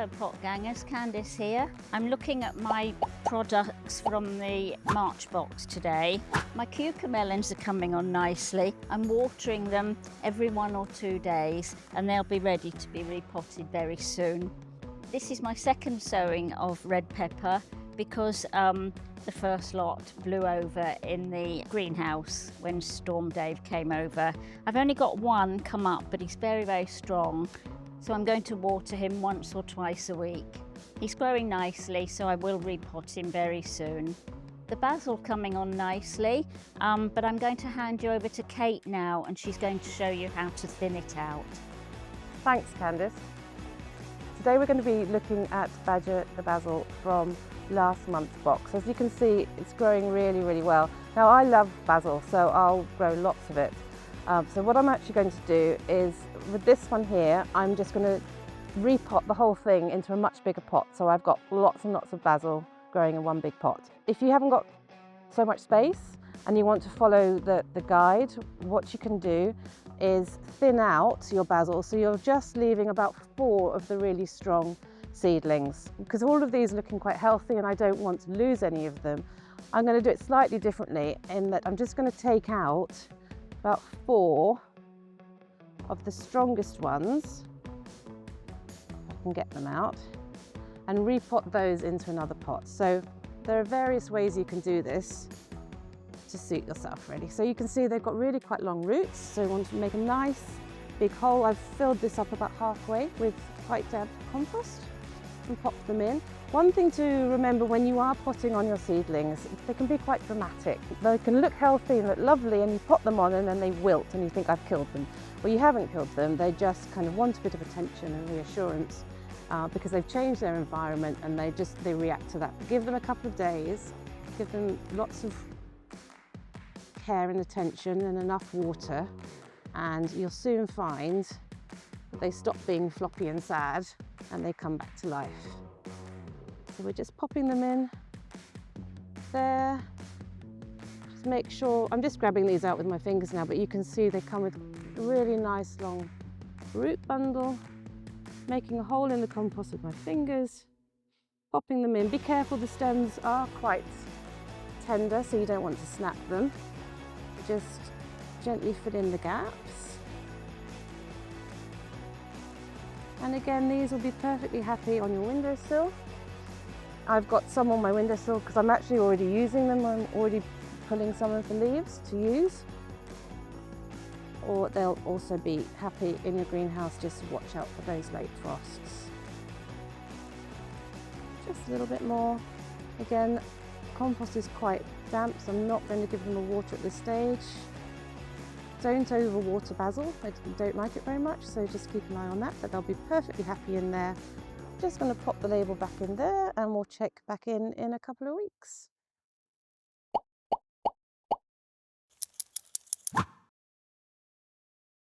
Hello pot gangers, Candice here. I'm looking at my products from the March box today. My cucumber melons are coming on nicely. I'm watering them every 1 or 2 days and they'll be ready to be repotted very soon. This is my second sowing of red pepper because the first lot blew over in the greenhouse when Storm Dave came over. I've only got one come up, but he's very, very strong. So I'm going to water him once or twice a week. He's growing nicely, so I will repot him very soon. The basil coming on nicely, but I'm going to hand you over to Kate now, and she's going to show you how to thin it out. Thanks, Candice. Today we're going to be looking at the basil from last month's box. As you can see, it's growing really, really well. Now I love basil, so I'll grow lots of it. So what I'm actually going to do is, with this one here, I'm just going to repot the whole thing into a much bigger pot. So I've got lots and lots of basil growing in one big pot. If you haven't got so much space and you want to follow the guide, what you can do is thin out your basil, so you're just leaving about 4 of the really strong seedlings. Because all of these are looking quite healthy and I don't want to lose any of them, I'm going to do it slightly differently in that I'm just going to take out about 4 of the strongest ones, if I can get them out, and repot those into another pot. So there are various ways you can do this to suit yourself really. So you can see they've got really quite long roots, so you want to make a nice big hole. I've filled this up about halfway with quite damp compost and pop them in. One thing to remember when you are potting on your seedlings, they can be quite dramatic. They can look healthy and look lovely and you pot them on and then they wilt and you think I've killed them. Well, you haven't killed them, they just kind of want a bit of attention and reassurance because they've changed their environment and they react to that. But give them a couple of days, give them lots of care and attention and enough water, and you'll soon find that they stop being floppy and sad and they come back to life. So we're just popping them in there. Just make sure, I'm just grabbing these out with my fingers now, but you can see they come with a really nice long root bundle. Making a hole in the compost with my fingers, popping them in. Be careful, the stems are quite tender, so you don't want to snap them. Just gently fill in the gaps. And again, these will be perfectly happy on your windowsill. I've got some on my windowsill because I'm actually already using them. I'm already pulling some of the leaves to use. Or they'll also be happy in your greenhouse. Just watch out for those late frosts. Just a little bit more. Again, compost is quite damp, so I'm not going to give them a water at this stage. Don't overwater basil, I don't like it very much, so just keep an eye on that, but they'll be perfectly happy in there. Just going to pop the label back in there and we'll check back in a couple of weeks.